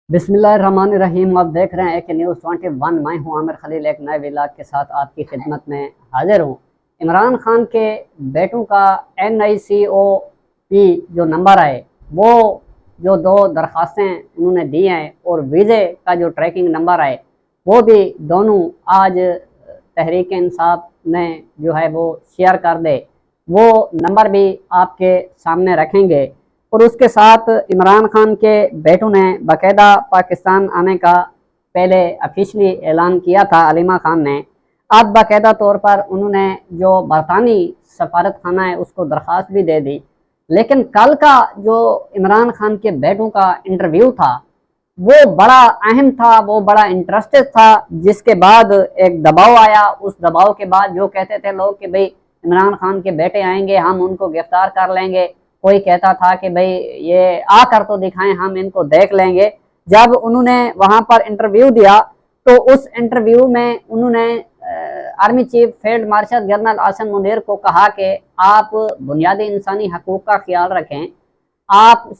बिस्मिल्लाहिर्रहमानिर्रहीम। आप देख रहे हैं एक न्यूज़ 21। मैं हूं आमिर खलील, एक नए व्लॉग के साथ आपकी खिदमत में हाजिर हूं। इमरान खान के बेटों का NICOP जो नंबर है, वो जो दो दरख्वास्तें उन्होंने दी हैं और वीज़े का जो ट्रैकिंग नंबर है, वो भी दोनों आज तहरीक इंसाफ ने जो है वो शेयर कर दे। वो नंबर भी आपके सामने रखेंगे। और उसके साथ इमरान खान के बेटों ने बाकायदा पाकिस्तान आने का पहले ऑफिशियली ऐलान किया था। अलीमा खान ने आज बाकायदा तौर पर उन्होंने जो बरतानी सफारत खाना है उसको दरख्वास्त भी दे दी। लेकिन कल का जो इमरान खान के बेटों का इंटरव्यू था, वो बड़ा अहम था, वो बड़ा इंटरेस्टेड था। जिसके बाद एक दबाव आया। उस दबाव के बाद जो कहते थे लोग कि भाई इमरान खान के बेटे आएंगे, हम उनको गिरफ्तार कर लेंगे। कोई कहता था कि भाई ये आकर तो दिखाएं, हम इनको देख लेंगे। जब उन्होंने वहां पर इंटरव्यू दिया तो उस इंटरव्यू में उन्होंने army chief field marshal general Asim Munir को कहा कि आप बुनियादी इंसानी हकूक का ख्याल रखें, आप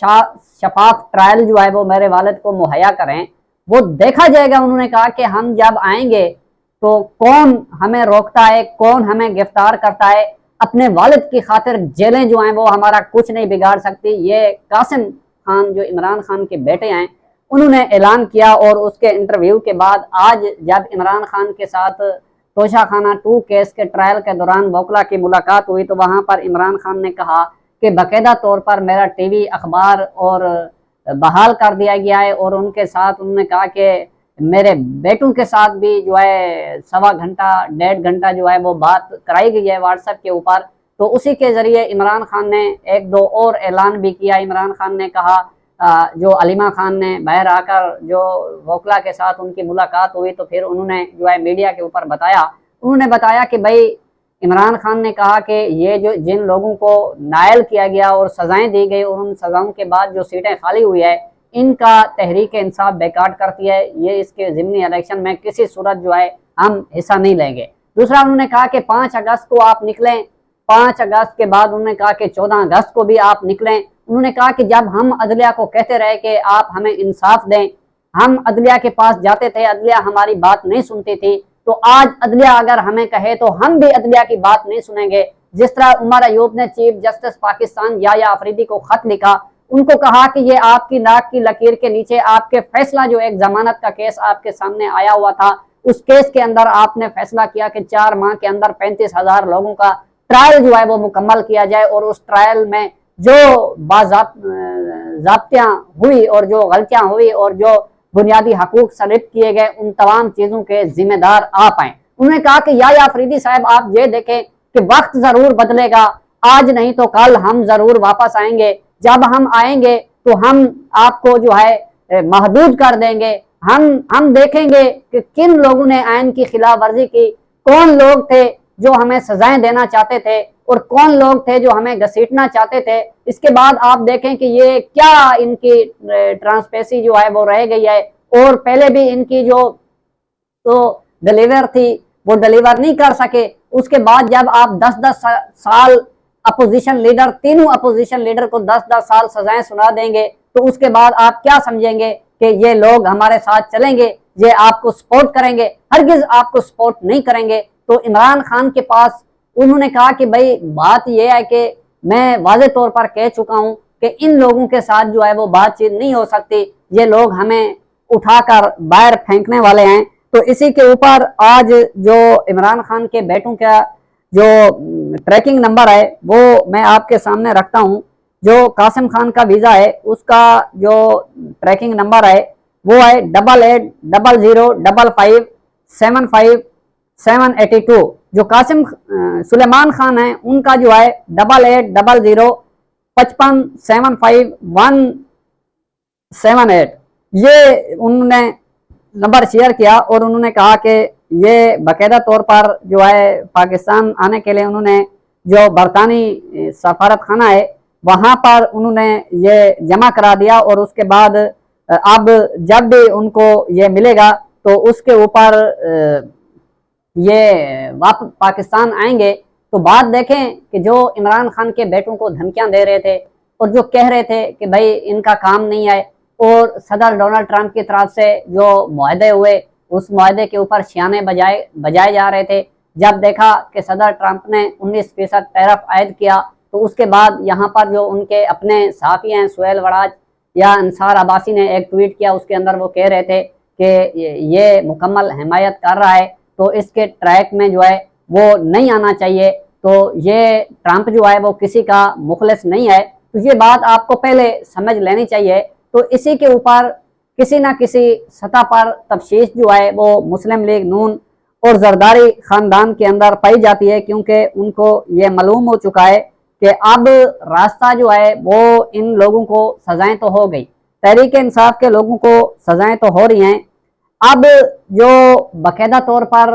शफाफ ट्रायल जो है वो मेरे वालिद को मुहैया करें, वो देखा जाएगा। उन्होंने कहा कि हम जब आएंगे तो कौन हमें रोकता है, कौन हमें गिरफ्तार करता है। अपने वालिद की खातिर जेलें जो हैं वो हमारा कुछ नहीं बिगाड़ सकती। ये कासिम खान जो इमरान खान के बेटे हैं, उन्होंने ऐलान किया। और उसके इंटरव्यू के बाद आज जब इमरान खान के साथ तोशाखाना 2 केस के ट्रायल के दौरान वोकला की मुलाकात हुई, तो वहां पर इमरान खान ने कहा कि बाकायदा तौर पर मेरा टीवी अखबार और बहाल कर दिया गया है। और उनके साथ उन्होंने कहा कि मेरे बेटों के साथ भी जो है 1.25 घंटा 1.5 घंटा जो है वो बात कराई गई है व्हाट्सएप के ऊपर। तो उसी के जरिए इमरान खान ने एक दो और ऐलान भी किया। इमरान खान ने कहा, जो अलीमा खान ने बाहर आकर जो वोकला के साथ उनकी मुलाकात हुई, तो फिर उन्होंने जो है मीडिया के ऊपर बताया। उन्होंने बताया कि भाई इमरान खान ने कहा कि ये जो जिन लोगों को नायल किया गया और सजाएं दी गई और उन सजाओं के बाद जो सीटें खाली हुई है, इनका तहरीक इंसाफ बेकाट करती है। ये इसके ज़िमनी इलेक्शन में किसी सूरत जो है हम हिस्सा नहीं लेंगे। दूसरा उन्होंने कहा कि 5 अगस्त को आप निकलें। 5 अगस्त के बाद उन्होंने कहा कि 14 अगस्त को भी आप निकलें। उन्होंने कहा कि जब हम अदलिया को कहते रहे कि आप हमें इंसाफ दें, हम अदलिया के पास जाते थे, अदलिया हमारी बात नहीं सुनती थी, तो आज अदलिया अगर हमें कहे तो हम भी अदलिया की बात नहीं सुनेंगे। जिस तरह उमर अयूब ने चीफ जस्टिस पाकिस्तान या अफरीदी को खत लिखा, उनको कहा कि ये आपकी नाक की लकीर के नीचे आपके फैसला, जो एक जमानत का केस आपके सामने आया हुआ था, उस केस के अंदर आपने फैसला किया कि 4 माह के अंदर 35,000 लोगों का ट्रायल जो है वो मुकम्मल किया जाए। और उस ट्रायल में जो बाज़ाब्तियां हुई और जो गलतियां हुई और जो बुनियादी हकूक सलिब किए गए, उन तमाम चीजों के जिम्मेदार आप हैं। उन्होंने कहा कि या अफरीदी साहब, आप ये देखें कि वक्त जरूर बदलेगा, आज नहीं तो कल हम जरूर वापस आएंगे। जब हम आएंगे तो हम आपको जो है महदूद कर देंगे। हम देखेंगे कि किन लोगों ने आइन की खिलाफ वर्जी की, कौन लोग थे जो हमें सजाएं देना चाहते थे और कौन लोग थे जो हमें घसीटना चाहते थे। इसके बाद आप देखें कि ये क्या इनकी ट्रांसपेरेंसी जो है वो रह गई है। और पहले भी इनकी जो तो डिलीवर थी वो डिलीवर नहीं कर सके। उसके बाद जब आप 10-10 साल अपोजिशन लीडर, तीनों अपोजिशन लीडर को 10-10 साल सजाएं सुना देंगे, तो उसके बाद आप क्या समझेंगे कि ये लोग हमारे साथ चलेंगे, ये आपको सपोर्ट करेंगे? हरगिज आपको सपोर्ट नहीं करेंगे। तो इमरान खान के पास उन्होंने कहा कि भाई बात यह है कि मैं वाज़े तौर पर कह चुका हूं कि इन लोगों के साथ जो है वो बातचीत नहीं हो सकती, ये लोग हमें उठाकर बाहर फेंकने वाले हैं। तो इसी के ऊपर आज जो इमरान खान के बेटों का जो ट्रैकिंग नंबर है वो मैं आपके सामने रखता हूं। जो कासिम खान का वीज़ा है उसका जो ट्रैकिंग नंबर है वो है 880055575782। जो कासिम सुलेमान खान है उनका जो है 8800557178। ये उन्होंने नंबर शेयर किया और उन्होंने कहा कि ये बाकायदा तौर पर जो है पाकिस्तान आने के लिए उन्होंने जो बरतानी सफारत खाना है वहां पर उन्होंने ये जमा करा दिया। और उसके बाद अब जब भी उनको ये मिलेगा तो उसके ऊपर ये वापस पाकिस्तान आएंगे। तो बात देखें कि जो इमरान खान के बेटों को धमकियां दे रहे थे और जो कह रहे थे कि भाई इनका काम नहीं है, और सदर डोनाल्ड ट्रंप की तरफ से जो मुआहदे हुए उस मुआहदे के ऊपर छियाने बजाए जा रहे थे। जब देखा कि सदर ट्रंप ने 19% टैरिफ आयद किया तो उसके बाद यहाँ पर जो उनके अपने सहाफ़ी हैं सुहेल वड़ाज या अंसार अब्बासी ने एक ट्वीट किया, उसके अंदर वो कह रहे थे कि ये मुकम्मल हिमायत कर रहा है तो इसके ट्रैक में जो है वो नहीं आना चाहिए, तो ये ट्रंप जो है वो किसी का मुखलिस नहीं है। तो ये बात आपको पहले समझ लेनी चाहिए। तो इसी के ऊपर किसी ना किसी सतह पर तफ्शीश जो है वो मुस्लिम लीग नून और जरदारी खानदान के अंदर पाई जाती है, क्योंकि उनको ये मालूम हो चुका है कि अब रास्ता जो है वो इन लोगों को सजाएं तो हो गई, तहरीक इंसाफ के लोगों को सजाएं तो हो रही हैं। अब जो बाकायदा तौर पर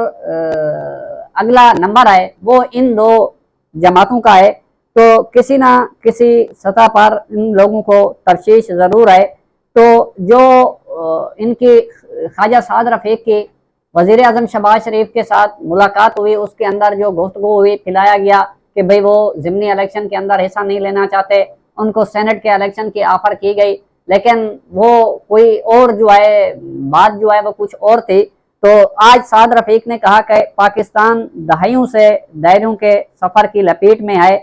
अगला नंबर है वो इन दो जमातों का है, तो किसी ना किसी सतह पर इन लोगों को तफ्शीश ज़रूर है। तो जो इनकी ख्वाजा साद रफ़ीक की वज़ीर आज़म शहबाज शरीफ के साथ मुलाकात हुई, उसके अंदर जो गुफ्तगू हुई, फैलाया गया कि भाई वो ज़िमनी इलेक्शन के अंदर हिस्सा नहीं लेना चाहते, उनको सेनेट के इलेक्शन की ऑफर की गई, लेकिन वो कोई और जो है बात जो है वो कुछ और थी। तो आज साद रफ़ीक ने कहा कि पाकिस्तान दहाइयों से दायरों के सफ़र की लपेट में है,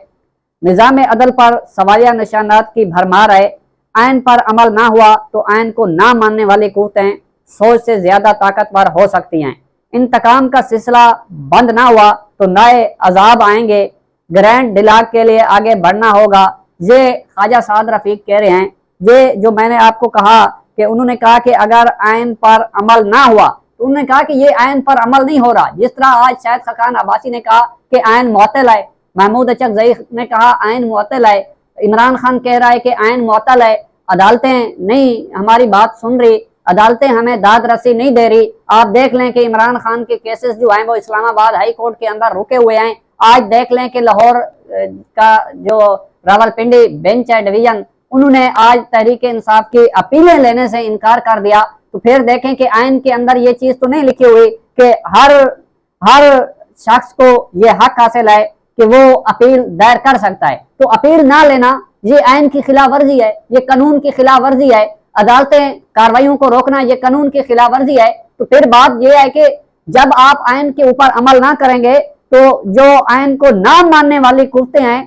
निज़ाम अदल पर सवालिया निशानात की भरमार है, आइन पर अमल ना हुआ तो आइन को ना मानने वाली कुव्वतें सोच से ज्यादा ताकतवर हो सकती हैं, इंतकाम का सिलसिला बंद ना हुआ तो नए अजाब आएंगे, ग्रैंड डिलाग के लिए आगे बढ़ना होगा। ये ख्वाजा साद रफ़ीक कह रहे हैं। ये जो मैंने आपको कहा कि उन्होंने कहा कि अगर आइन पर अमल ना हुआ, तो उन्होंने कहा कि ये आइन पर अमल नहीं हो रहा। जिस तरह आज शाहिद खकान अब्बासी ने कहा कि आइन मुअत्तल है, महमूद अचक ज़ईफ़ ने कहा आइन मुअत्तल है, इमरान खान कह रहा है कि आइन मुअत्तल है, अदालतें नहीं हमारी बात सुन रही, अदालतें हमें दाद रसी नहीं दे रही। आप देख लें कि इमरान खान के केसेस जो हैं वो इस्लामाबाद हाई कोर्ट के अंदर रुके हुए हैं। आज देख लें कि लाहौर का जो रावलपिंडी बेंच है डिवीजन, उन्होंने आज तहरीक इंसाफ की अपीलें लेने से इनकार कर दिया। तो फिर देखें कि आइन के अंदर ये चीज तो नहीं लिखी हुई कि हर शख्स को ये हक हासिल है कि वो अपील दायर कर सकता है। तो अपील ना लेना ये आइन की खिलाफ वर्जी है, ये कानून की खिलाफ वर्जी है। अदालतें कार्रवाइयों को रोकना ये कानून की खिलाफ वर्जी है। तो फिर बात यह है कि जब आप आइन के ऊपर अमल ना करेंगे तो जो आइन को ना मानने वाली कुव्वतें हैं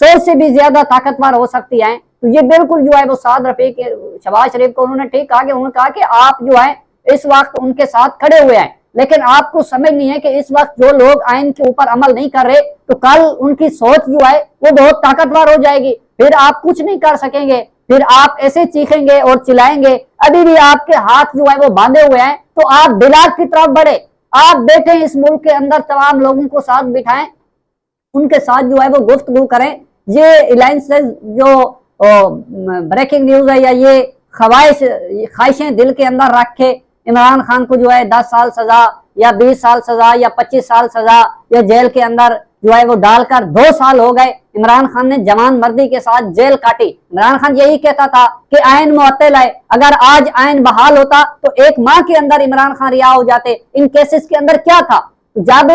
सोच से भी ज्यादा ताकतवर हो सकती हैं। तो ये बिल्कुल जो है वो साद रफ़ीक शहबाज शरीफ को उन्होंने ठीक कहा कि उन्होंने कहा कि आप जो है इस वक्त उनके साथ खड़े हुए हैं, लेकिन आपको समझ नहीं है कि इस वक्त जो लोग आइन के ऊपर अमल नहीं कर रहे तो कल उनकी सोच जो है वो बहुत ताकतवर हो जाएगी, फिर आप कुछ नहीं कर सकेंगे, फिर आप ऐसे चीखेंगे और चिल्लाएंगे। अभी भी आपके हाथ जो है वो बांधे हुए हैं, तो आप दिलाग की तरफ बढ़े, आप बैठे इस मुल्क के अंदर तमाम लोगों को साथ बिठाएं, उनके साथ जो है वो गुफ्तगू करें। ये अलायंसेस जो ब्रेकिंग न्यूज है या ये ख्वाहिशें दिल के अंदर रख के इमरान खान को जो है 10 साल सजा या 20 साल सजा या 25 साल सजा या जेल के अंदर जो है वो डालकर 2 साल हो गए, इमरान खान ने जवान मर्दी के साथ जेल काटी। इमरान खान यही कहता था कि आइन मुअत्तल है, अगर आज आइन बहाल होता तो 1 माह के अंदर इमरान खान रिहा हो जाते। इन केसेस के अंदर क्या था, जब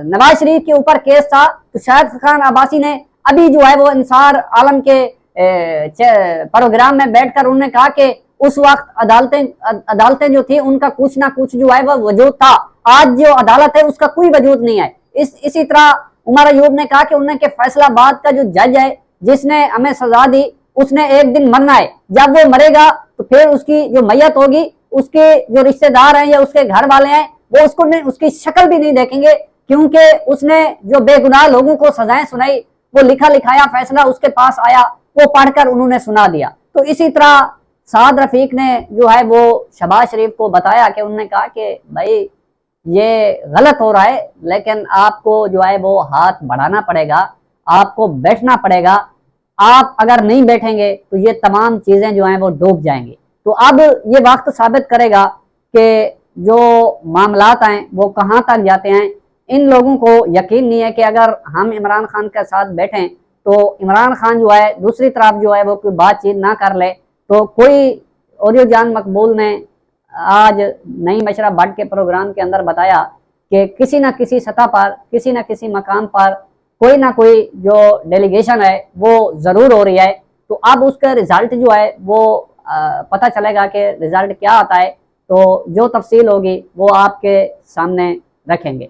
नवाज शरीफ के ऊपर केस था तो शाहिद खान अब्बासी ने अभी जो है वो अंसार आलम के प्रोग्राम में बैठकर उन्होंने कहा कि उस वक्त अदालतें जो थी उनका कुछ ना कुछ जो है वो वजूद था, आज जो अदालत है उसका कोई वजूद नहीं है। इसी तरह उमर अयूब ने कहा कि उन्होंने के फैसलाबाद का जो जज है जिसने हमें सजा दी उसने एक दिन मरना है, जब वो मरेगा तो फिर उसकी जो मैयत होगी उसके जो रिश्तेदार हैं या उसके घर वाले हैं वो उसकी शक्ल भी नहीं देखेंगे, क्योंकि उसने जो बेगुनाह लोगों को सजाएं सुनाई, वो लिखा लिखाया फैसला उसके पास आया, वो पढ़कर उन्होंने सुना दिया। तो इसी तरह साद रफ़ीक ने जो है वो शहबाज शरीफ को बताया कि उन्होंने कहा कि भाई ये गलत हो रहा है, लेकिन आपको जो है वो हाथ बढ़ाना पड़ेगा, आपको बैठना पड़ेगा, आप अगर नहीं बैठेंगे तो ये तमाम चीजें जो हैं वो डूब जाएंगी। तो अब ये वक्त साबित करेगा कि जो मामलात हैं वो कहाँ तक जाते हैं। इन लोगों को यकीन नहीं है कि अगर हम इमरान खान के साथ बैठें तो इमरान खान जो है दूसरी तरफ जो है वो कोई बातचीत ना कर ले। तो कोई ऑडियो जान मकबूल ने आज नई मशरा बट के प्रोग्राम के अंदर बताया कि किसी न किसी सतह पर किसी न किसी मकाम पर कोई ना कोई जो डेलीगेशन है वो ज़रूर हो रही है। तो अब उसका रिजल्ट जो है वो पता चलेगा कि रिज़ल्ट क्या आता है, तो जो तफसील होगी वो आपके सामने रखेंगे।